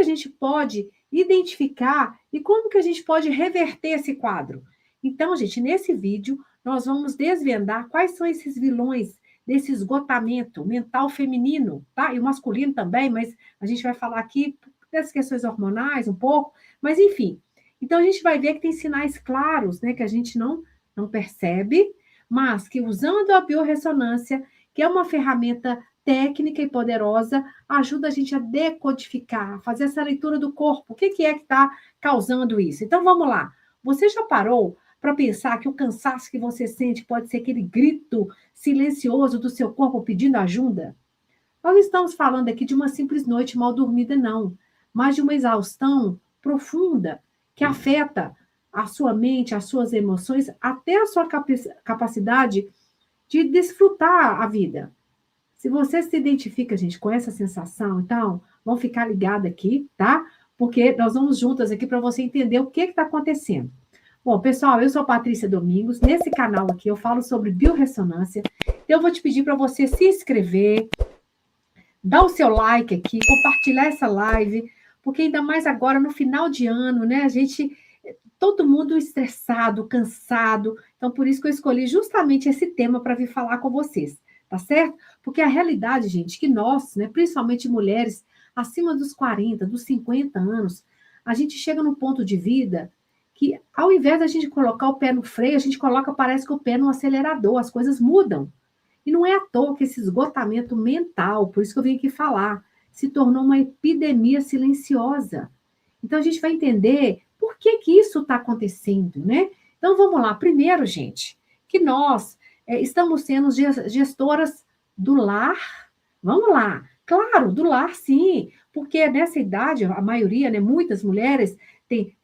que a gente pode identificar e como que a gente pode reverter esse quadro? Então, gente, nesse vídeo, nós vamos desvendar quais são esses vilões desse esgotamento mental feminino, tá? E o masculino também, mas a gente vai falar aqui das questões hormonais um pouco, mas enfim. Então, a gente vai ver que tem sinais claros, né, que a gente não percebe, mas que usando a biorressonância, que é uma ferramenta técnica e poderosa, ajuda a gente a decodificar, a fazer essa leitura do corpo. O que é que está causando isso? Então, vamos lá. Você já parou para pensar que o cansaço que você sente pode ser aquele grito silencioso do seu corpo pedindo ajuda? Nós não estamos falando aqui de uma simples noite mal dormida, não, mas de uma exaustão profunda que afeta a sua mente, as suas emoções, até a sua capacidade de desfrutar a vida. Se você se identifica, gente, com essa sensação, então, vamos ficar ligado aqui, tá? Porque nós vamos juntas aqui para você entender o que está acontecendo. Bom, pessoal, eu sou Patrícia Domingos. Nesse canal aqui eu falo sobre biorressonância. Eu vou te pedir para você se inscrever, dar o seu like aqui, compartilhar essa live, porque ainda mais agora no final de ano, né? Todo mundo estressado, cansado. Então, por isso que eu escolhi justamente esse tema para vir falar com vocês, tá certo? Porque a realidade, gente, que nós, né, principalmente mulheres acima dos 40, dos 50 anos, a gente chega num ponto de vida que, ao invés da gente colocar o pé no freio, a gente coloca, parece que o pé no acelerador, as coisas mudam. E não é à toa que esse esgotamento mental, por isso que eu vim aqui falar, se tornou uma epidemia silenciosa. Então, a gente vai entender por que isso está acontecendo, né? Então, vamos lá. Primeiro, gente, que nós estamos sendo gestoras do lar. Vamos lá. Claro, do lar, sim. Porque nessa idade, a maioria, né, muitas mulheres tem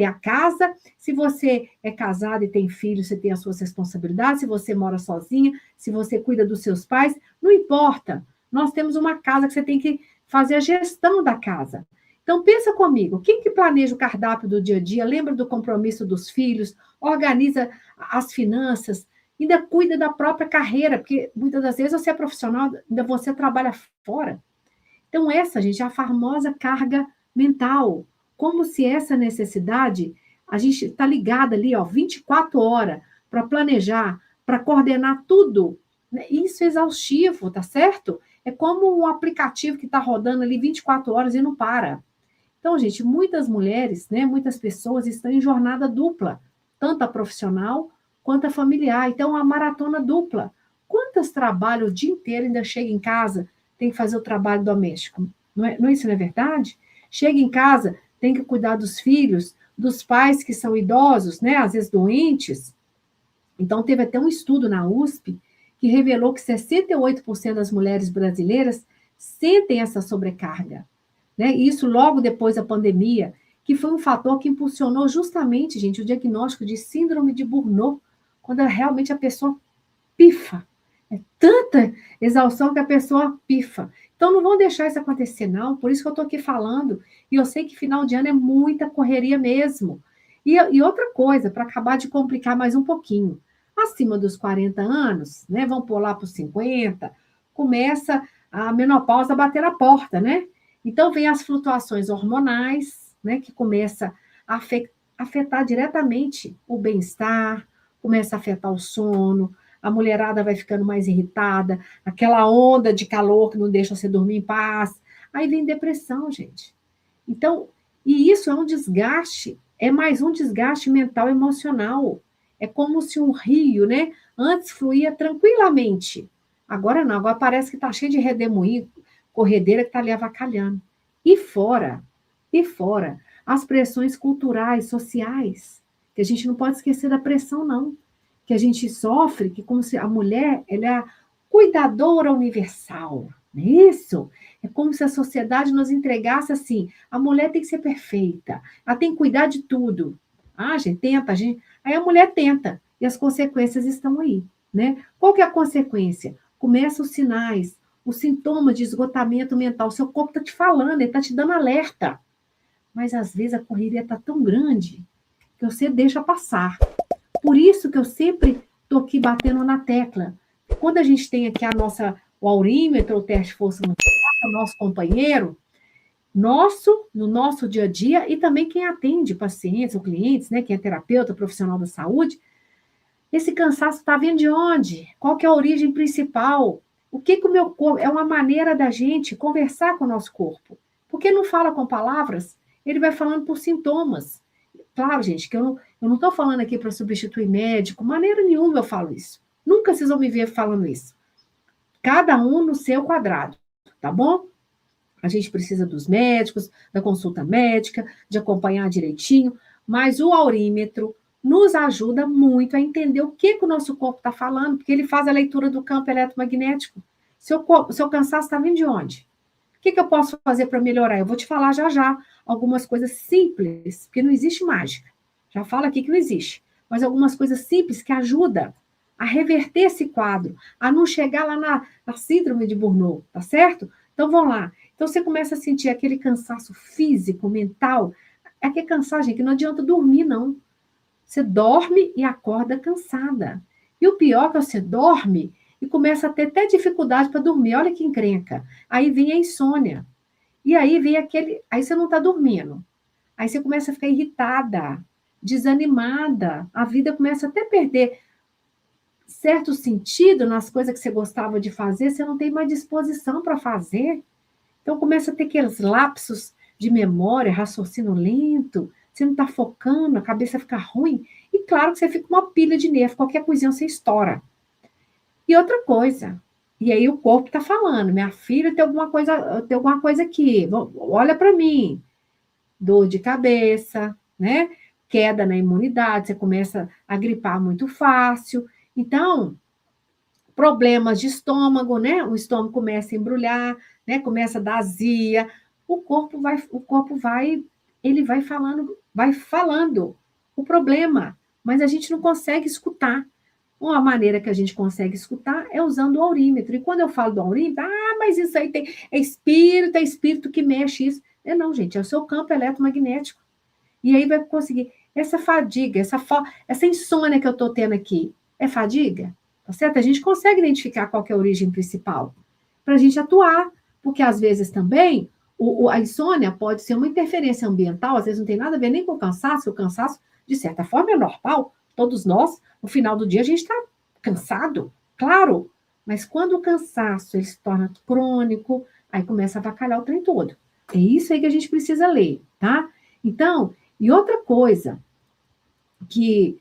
a casa. Se você é casada e tem filhos, você tem as suas responsabilidades. Se você mora sozinha, se você cuida dos seus pais, não importa. Nós temos uma casa que você tem que fazer a gestão da casa. Então, pensa comigo, quem que planeja o cardápio do dia a dia, lembra do compromisso dos filhos, organiza as finanças, ainda cuida da própria carreira, porque muitas das vezes você é profissional, ainda você trabalha fora. Então, essa, gente, é a famosa carga mental. Como se essa necessidade, a gente está ligada ali, ó, 24 horas, para planejar, para coordenar tudo. Isso é exaustivo, tá certo? É como um aplicativo que está rodando ali 24 horas e não para. Então, gente, muitas mulheres, né, muitas pessoas estão em jornada dupla, tanto a profissional quanto a familiar. Então, a maratona dupla. Quantas trabalham o dia inteiro, ainda chega em casa, tem que fazer o trabalho doméstico? Isso não é verdade? Chega em casa, tem que cuidar dos filhos, dos pais que são idosos, né, às vezes doentes. Então, teve até um estudo na USP que revelou que 68% das mulheres brasileiras sentem essa sobrecarga. Né? Isso logo depois da pandemia, que foi um fator que impulsionou justamente, gente, o diagnóstico de síndrome de Burnout, quando realmente a pessoa pifa. É tanta exaustão que a pessoa pifa. Então, não vão deixar isso acontecer, não. Por isso que eu estou aqui falando. E eu sei que final de ano é muita correria mesmo. E outra coisa, para acabar de complicar mais um pouquinho. Acima dos 40 anos, né? Vão pular para os 50, começa a menopausa a bater na porta, né? Então, vem as flutuações hormonais, né, que começa a afetar diretamente o bem-estar, começa a afetar o sono, a mulherada vai ficando mais irritada, aquela onda de calor que não deixa você dormir em paz. Aí vem depressão, gente. Então, e isso é um desgaste, é mais um desgaste mental e emocional. É como se um rio, né, antes fluía tranquilamente. Agora não, agora parece que está cheio de redemoinho, corredeira que está ali avacalhando. E fora, as pressões culturais, sociais, que a gente não pode esquecer da pressão, não. Que a gente sofre, que como se a mulher, ela é a cuidadora universal, não é isso? É como se a sociedade nos entregasse assim, a mulher tem que ser perfeita, ela tem que cuidar de tudo. Ah, gente, aí a mulher tenta, e as consequências estão aí, né? Qual que é a consequência? Começam os sinais, os sintomas de esgotamento mental. Seu corpo está te falando, ele está te dando alerta. Mas, às vezes, a correria está tão grande que você deixa passar. Por isso que eu sempre estou aqui batendo na tecla. Quando a gente tem aqui o aurímetro, o teste de força muscular, o nosso companheiro, no nosso dia a dia, e também quem atende pacientes ou clientes, né, quem é terapeuta, profissional da saúde, esse cansaço está vindo de onde? Qual que é a origem principal? O que que o meu corpo... É uma maneira da gente conversar com o nosso corpo. Porque ele não fala com palavras, ele vai falando por sintomas. Claro, gente, que eu não estou falando aqui para substituir médico, maneira nenhuma eu falo isso. Nunca vocês vão me ver falando isso. Cada um no seu quadrado, tá bom? A gente precisa dos médicos, da consulta médica, de acompanhar direitinho, mas o aurímetro nos ajuda muito a entender o que, que o nosso corpo está falando, porque ele faz a leitura do campo eletromagnético. Seu cansaço está vindo de onde? O que, que eu posso fazer para melhorar? Eu vou te falar já já algumas coisas simples, porque não existe mágica. Já falo aqui que não existe. Mas algumas coisas simples que ajudam a reverter esse quadro, a não chegar lá na síndrome de Burnout, tá certo? Então, vamos lá. Então, você começa a sentir aquele cansaço físico, mental. É aquele cansaço, gente, que não adianta dormir, não. Você dorme e acorda cansada. E o pior é que você dorme e começa a ter até dificuldade para dormir. Olha que encrenca. Aí vem a insônia. E aí vem aquele... Aí você não está dormindo. Aí você começa a ficar irritada, desanimada. A vida começa até a perder certo sentido nas coisas que você gostava de fazer. Você não tem mais disposição para fazer. Então, começa a ter aqueles lapsos de memória, raciocínio lento, você não está focando, a cabeça fica ruim, e claro que você fica uma pilha de nervo, qualquer coisinha você estoura. E outra coisa, e aí o corpo está falando, minha filha tem alguma coisa aqui, olha para mim, dor de cabeça, né? Queda na imunidade, você começa a gripar muito fácil. Então, problemas de estômago, né? O estômago começa a embrulhar, né? Começa a dar azia. Ele vai falando o problema, mas a gente não consegue escutar. Uma maneira que a gente consegue escutar é usando o aurímetro. E quando eu falo do aurímetro, mas isso aí é espírito que mexe isso. Não, gente, é o seu campo eletromagnético. E aí vai conseguir. Essa fadiga, essa insônia que eu estou tendo aqui, é fadiga? Tá certo? A gente consegue identificar qual que é a origem principal para a gente atuar, porque às vezes também a insônia pode ser uma interferência ambiental, às vezes não tem nada a ver nem com o cansaço, de certa forma, é normal. Todos nós, no final do dia, a gente está cansado, claro, mas quando o cansaço ele se torna crônico, aí começa a avacalhar o trem todo. É isso aí que a gente precisa ler, tá? Então, e outra coisa, o que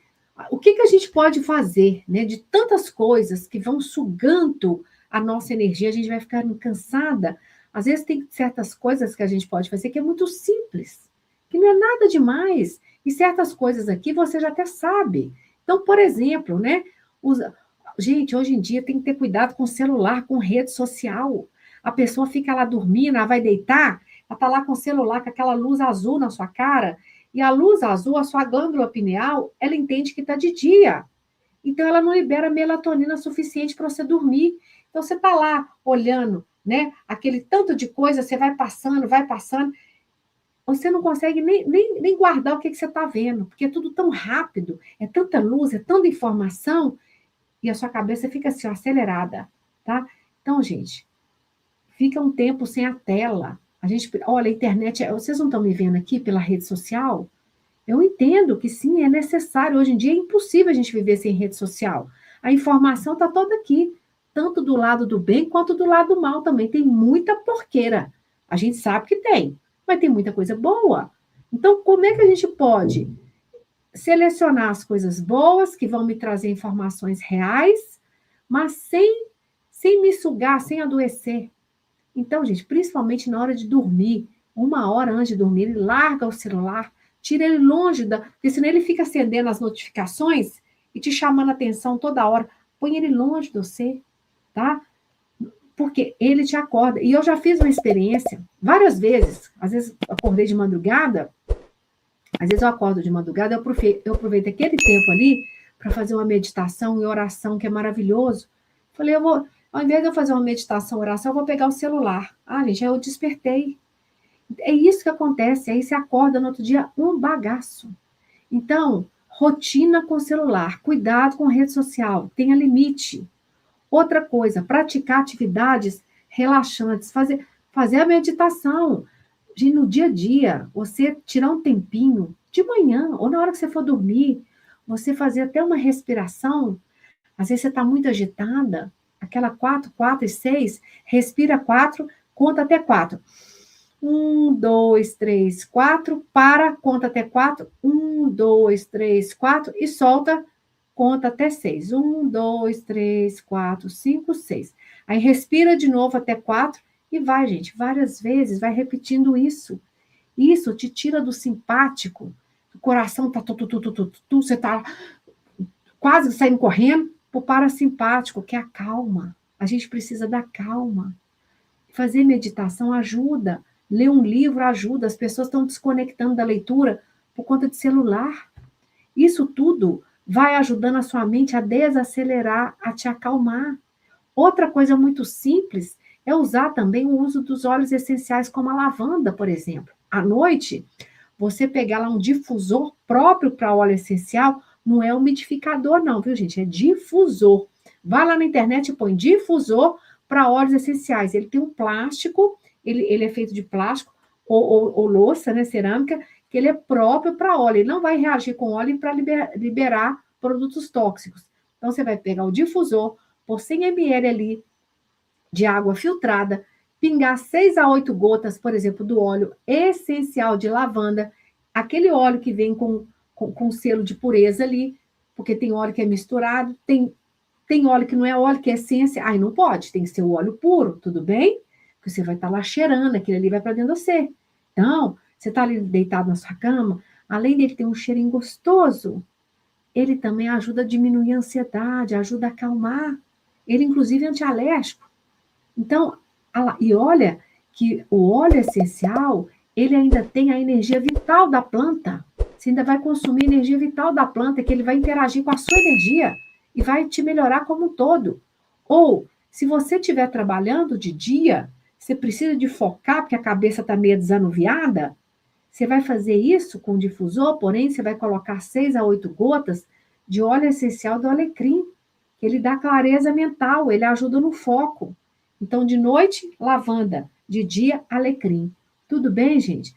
a gente pode fazer, né? De tantas coisas que vão sugando a nossa energia, a gente vai ficando cansada. Às vezes tem certas coisas que a gente pode fazer que é muito simples, que não é nada demais. E certas coisas aqui você já até sabe. Então, por exemplo, né? Gente, hoje em dia tem que ter cuidado com o celular, com rede social. A pessoa fica lá dormindo, ela vai deitar, ela está lá com o celular, com aquela luz azul na sua cara, e a luz azul, a sua glândula pineal, ela entende que está de dia. Então, ela não libera melatonina suficiente para você dormir. Então, você está lá olhando, né? Aquele tanto de coisa, você vai passando, você não consegue nem guardar o que você está vendo, porque é tudo tão rápido, é tanta luz, é tanta informação, e a sua cabeça fica assim, ó, acelerada, tá? Então, gente, fica um tempo sem a tela. Olha, a internet, vocês não estão me vendo aqui pela rede social? Eu entendo que sim, é necessário. Hoje em dia é impossível a gente viver sem rede social. A informação está toda aqui, tanto do lado do bem quanto do lado do mal também. Tem muita porqueira. A gente sabe que tem, mas tem muita coisa boa. Então, como é que a gente pode selecionar as coisas boas, que vão me trazer informações reais, mas sem me sugar, sem adoecer? Então, gente, principalmente na hora de dormir, 1 hora antes de dormir, ele larga o celular, tira ele longe porque senão ele fica acendendo as notificações e te chamando a atenção toda hora. Põe ele longe de você, tá? Porque ele te acorda. E eu já fiz uma experiência várias vezes. Às vezes eu acordei de madrugada, às vezes eu acordo de madrugada, eu aproveito aquele tempo ali para fazer uma meditação e oração, que é maravilhoso. Falei, ao invés de eu fazer uma meditação, oração, eu vou pegar o celular. Gente, aí eu despertei. É isso que acontece, aí você acorda no outro dia um bagaço. Então, rotina com o celular, cuidado com rede social, tenha limite. Outra coisa, praticar atividades relaxantes, fazer a meditação. gente, no dia a dia, você tirar um tempinho, de manhã, ou na hora que você for dormir, você fazer até uma respiração. Às vezes você está muito agitada, aquela 4, 4 e 6, respira 4, conta até 4. 1, 2, 3, 4, para, conta até 4. 1, 2, 3, 4 e solta, conta até 6. 1, 2, 3, 4, 5, 6. Aí respira de novo até 4 e vai, gente, várias vezes, vai repetindo isso. Isso te tira do simpático, o coração tá você tá quase saindo correndo para o parasimpático, que é a calma. A gente precisa da calma. Fazer meditação ajuda. Ler um livro ajuda. As pessoas estão desconectando da leitura por conta de celular. Isso tudo vai ajudando a sua mente a desacelerar, a te acalmar. Outra coisa muito simples é usar também o uso dos óleos essenciais, como a lavanda, por exemplo. À noite, você pegar lá um difusor próprio para óleo essencial, não é umidificador, não, viu, gente? É difusor. Vai lá na internet e põe difusor para óleos essenciais. Ele tem um plástico, ele é feito de plástico ou louça, né, cerâmica, que ele é próprio para óleo. Ele não vai reagir com óleo para liberar produtos tóxicos. Então, você vai pegar o difusor, por 100 ml ali de água filtrada, pingar 6 a 8 gotas, por exemplo, do óleo essencial de lavanda, aquele óleo que vem com selo de pureza ali, porque tem óleo que é misturado, tem óleo que não é óleo, que é essência. Aí não pode, tem que ser o óleo puro, tudo bem? Porque você vai estar lá cheirando, aquilo ali vai para dentro de você. Então, você está ali deitado na sua cama, além dele ter um cheirinho gostoso, ele também ajuda a diminuir a ansiedade, ajuda a acalmar. Ele, inclusive, é antialérgico. Então, e olha que o óleo essencial, ele ainda tem a energia vital da planta. Você ainda vai consumir a energia vital da planta, que ele vai interagir com a sua energia e vai te melhorar como um todo. Ou, se você estiver trabalhando de dia, você precisa de focar, porque a cabeça está meio desanuviada, você vai fazer isso com o difusor, porém, você vai colocar 6 a 8 gotas de óleo essencial do alecrim, que ele dá clareza mental, ele ajuda no foco. Então, de noite, lavanda, de dia, alecrim. Tudo bem, gente?